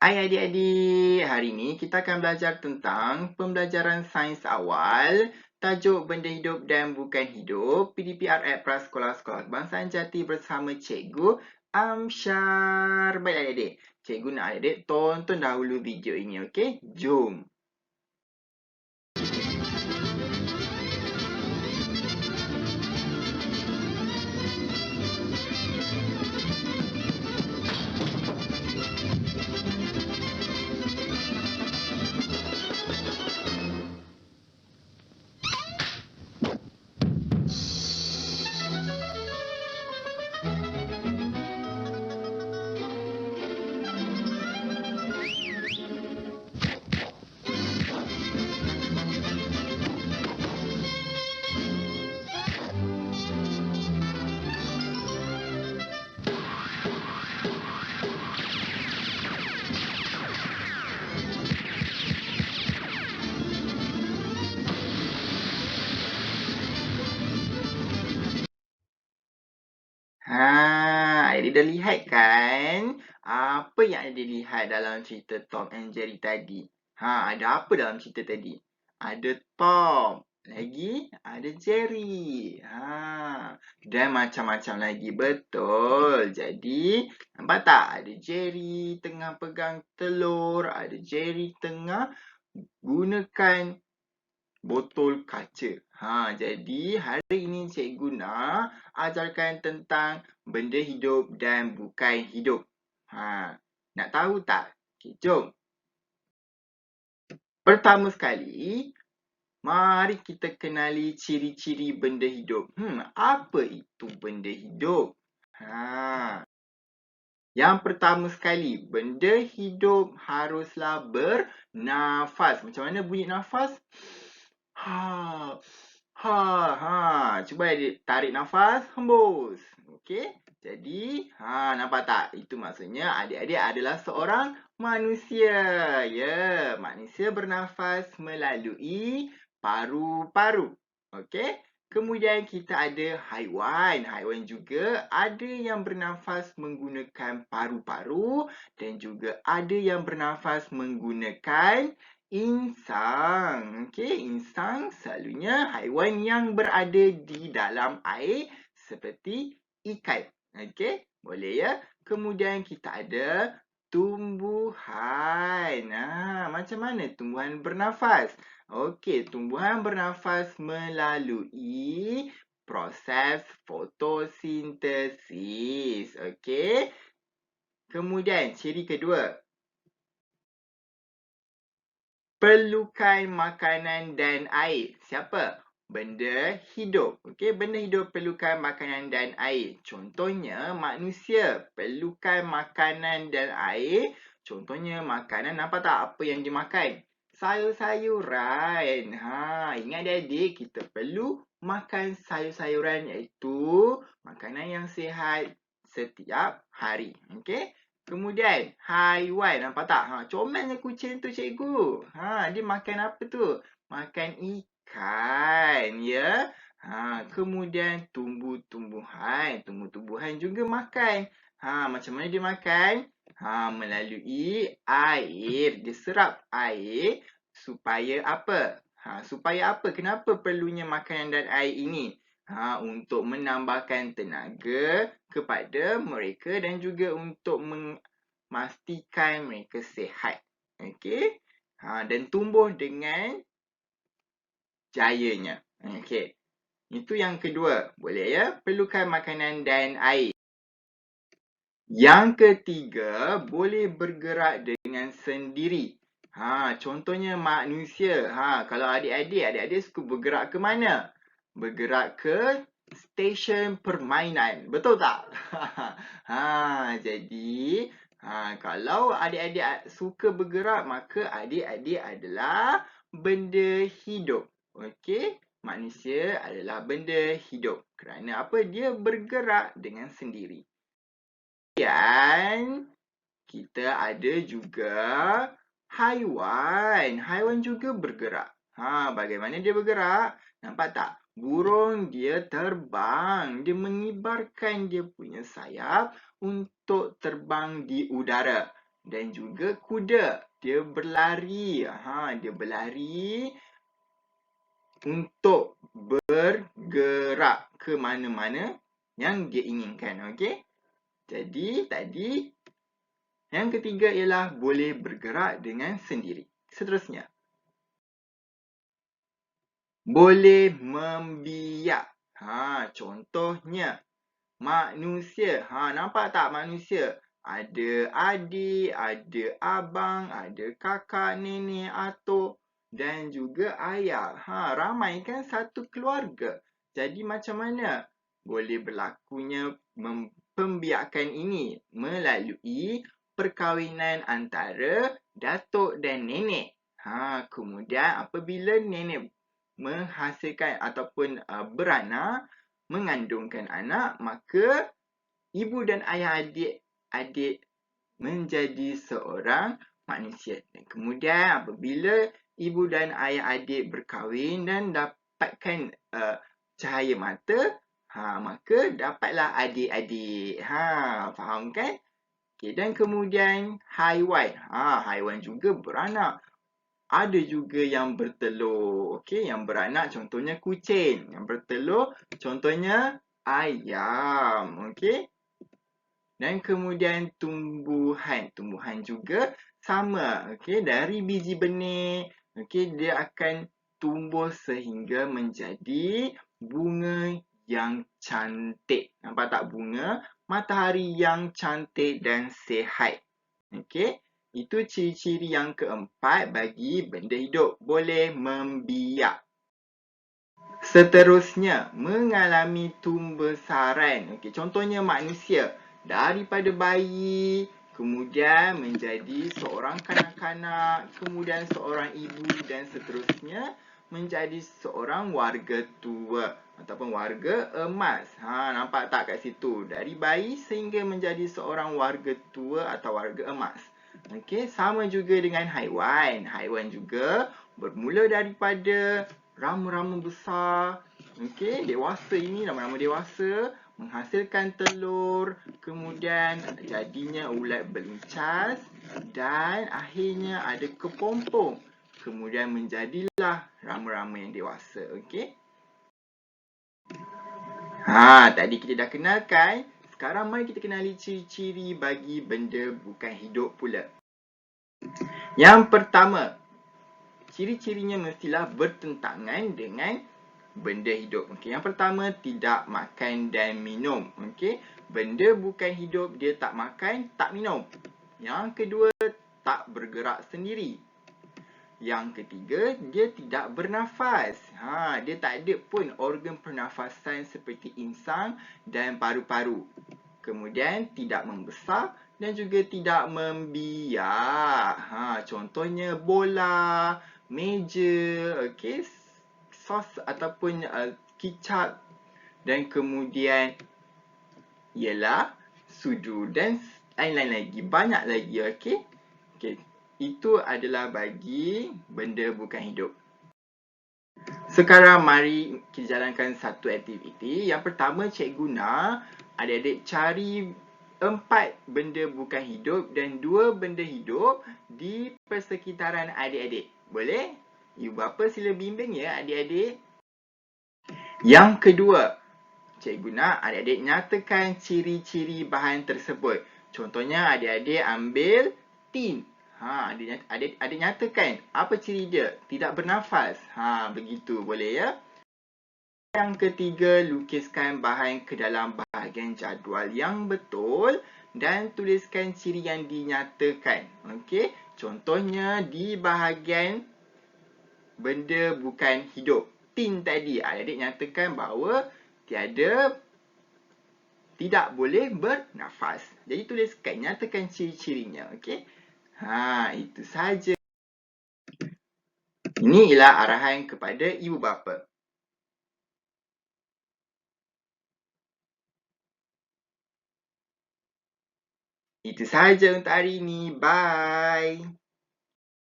Hai adik-adik, hari ini kita akan belajar tentang pembelajaran sains awal, tajuk benda hidup dan bukan hidup, PDPRF Prasekolah-Sekolah Kebangsaan Jati bersama Cikgu Amsyar. Baik adik-adik, Cikgu nak adik-adik tonton dahulu video ini, okey? Jom. Adik dah lihat kan? Apa yang adik lihat dalam cerita Tom and Jerry tadi? Ada apa dalam cerita tadi? Ada Tom, lagi ada Jerry. Dan macam-macam lagi. Betul. Jadi, nampak tak? Ada Jerry tengah pegang telur, ada Jerry tengah gunakan botol kaca. Jadi hari ini cikgu nak ajarkan tentang benda hidup dan bukan hidup. Nak tahu tak? Okay, jom. Pertama sekali, mari kita kenali ciri-ciri benda hidup. Apa itu benda hidup? Yang pertama sekali, benda hidup haruslah bernafas. Macam mana bunyi nafas? Ha. Cuba adik tarik nafas, hembus. Okey? Jadi, nampak tak? Itu maksudnya adik-adik adalah seorang manusia. Ya, manusia bernafas melalui paru-paru. Okey? Kemudian kita ada haiwan. Haiwan juga ada yang bernafas menggunakan paru-paru dan juga ada yang bernafas menggunakan insang. Okey, insang selalunya haiwan yang berada di dalam air seperti ikan. Okey, boleh ya. Kemudian kita ada tumbuhan. Macam mana tumbuhan bernafas? Okey, tumbuhan bernafas melalui proses fotosintesis. Okey. Kemudian ciri kedua, perlukan makanan dan air. Siapa? Benda hidup. Okey, benda hidup perlukan makanan dan air. Contohnya manusia perlukan makanan dan air. Contohnya makanan, nampak tak apa yang dimakan? Sayur-sayuran. Ingat adik-adik, kita perlu makan sayur-sayuran iaitu makanan yang sihat setiap hari. Okey? Kemudian haiwan, nampak tak? Comelnya kucing tu cikgu. Dia makan apa tu? Makan ikan, ya. Kemudian tumbuh-tumbuhan. Tumbuh-tumbuhan juga makan. Macam mana dia makan? Melalui air. Dia serap air supaya apa? Supaya apa? Kenapa perlunya makanan dan air ini? Untuk menambahkan tenaga kepada mereka dan juga untuk memastikan mereka sihat. Okey? Dan tumbuh dengan jayanya. Okey. Itu yang kedua. Boleh ya? Perlukan makanan dan air. Yang ketiga, boleh bergerak dengan sendiri. Contohnya manusia. Kalau adik-adik suka bergerak ke mana? Bergerak ke stesen permainan. Betul tak? Jadi, kalau adik-adik suka bergerak, maka adik-adik adalah benda hidup. Okey? Manusia adalah benda hidup. Kerana apa? Dia bergerak dengan sendiri. Kemudian, kita ada juga haiwan. Haiwan juga bergerak. Bagaimana dia bergerak? Nampak tak? Burung dia terbang. Dia mengibarkan dia punya sayap untuk terbang di udara. Dan juga kuda. Dia berlari. Dia berlari untuk bergerak ke mana-mana yang dia inginkan. Okey? Jadi, tadi yang ketiga ialah boleh bergerak dengan sendiri. Seterusnya. Boleh membiak. Contohnya manusia. Nampak tak manusia? Ada adik, ada abang, ada kakak, nenek, atuk dan juga ayah. Ramai kan satu keluarga. Jadi macam mana boleh berlakunya pembiakan ini? Melalui perkahwinan antara datuk dan nenek. Kemudian apabila nenek menghasilkan ataupun beranak, mengandungkan anak, maka ibu dan ayah adik menjadi seorang manusia. Dan kemudian apabila ibu dan ayah adik berkahwin dan dapatkan cahaya mata, maka dapatlah adik-adik. Faham kan? Okay, dan kemudian haiwan. Haiwan juga beranak. Ada juga yang bertelur. Okey, yang beranak contohnya kucing. Yang bertelur contohnya ayam. Okey. Dan kemudian tumbuhan. Tumbuhan juga sama. Okey, dari biji benih, okey, dia akan tumbuh sehingga menjadi bunga yang cantik. Nampak tak bunga? Matahari yang cantik dan sihat. Okey. Itu ciri-ciri yang keempat bagi benda hidup. Boleh membiak. Seterusnya, mengalami tumbesaran. Okey, contohnya manusia. Daripada bayi, kemudian menjadi seorang kanak-kanak, kemudian seorang ibu dan seterusnya menjadi seorang warga tua ataupun warga emas. Nampak tak kat situ? Dari bayi sehingga menjadi seorang warga tua atau warga emas. Okey, sama juga dengan haiwan. Haiwan juga bermula daripada rama-rama besar. Okey, dewasa ini rama-rama dewasa menghasilkan telur, kemudian jadinya ulat beluncas dan akhirnya ada kepompong. Kemudian menjadilah rama-rama yang dewasa. Okey. Tadi kita dah kenalkan. Sekarang mari kita kenali ciri-ciri bagi benda bukan hidup pula. Yang pertama, ciri-cirinya mestilah bertentangan dengan benda hidup. Okey, yang pertama tidak makan dan minum. Okey, benda bukan hidup dia tak makan, tak minum. Yang kedua, tak bergerak sendiri. Yang ketiga, dia tidak bernafas. Dia tak ada pun organ pernafasan seperti insang dan paru-paru. Kemudian tidak membesar dan juga tidak membiak. Contohnya bola, meja, okey, sos ataupun kicap dan kemudian ialah sudu dan lain-lain lagi, banyak lagi. Okey. Okey, itu adalah bagi benda bukan hidup. Sekarang mari kita jalankan satu aktiviti. Yang pertama, cikgu nak adik-adik cari 4 benda bukan hidup dan 2 benda hidup di persekitaran adik-adik. Boleh? Ibu bapa sila bimbing ya adik-adik. Yang kedua, cikgu nak adik-adik nyatakan ciri-ciri bahan tersebut. Contohnya adik-adik ambil tin. Adik nyatakan apa ciri dia? Tidak bernafas. Begitu boleh ya? Yang ketiga, lukiskan bahan ke dalam bahagian jadual yang betul dan tuliskan ciri yang dinyatakan. Okey, contohnya di bahagian benda bukan hidup. Tin tadi, adik nyatakan bahawa tidak boleh bernafas. Jadi tuliskan, nyatakan ciri-cirinya. Okey. Itu saja. Ini ialah arahan kepada ibu bapa. Itu sahaja untuk hari ini. Bye.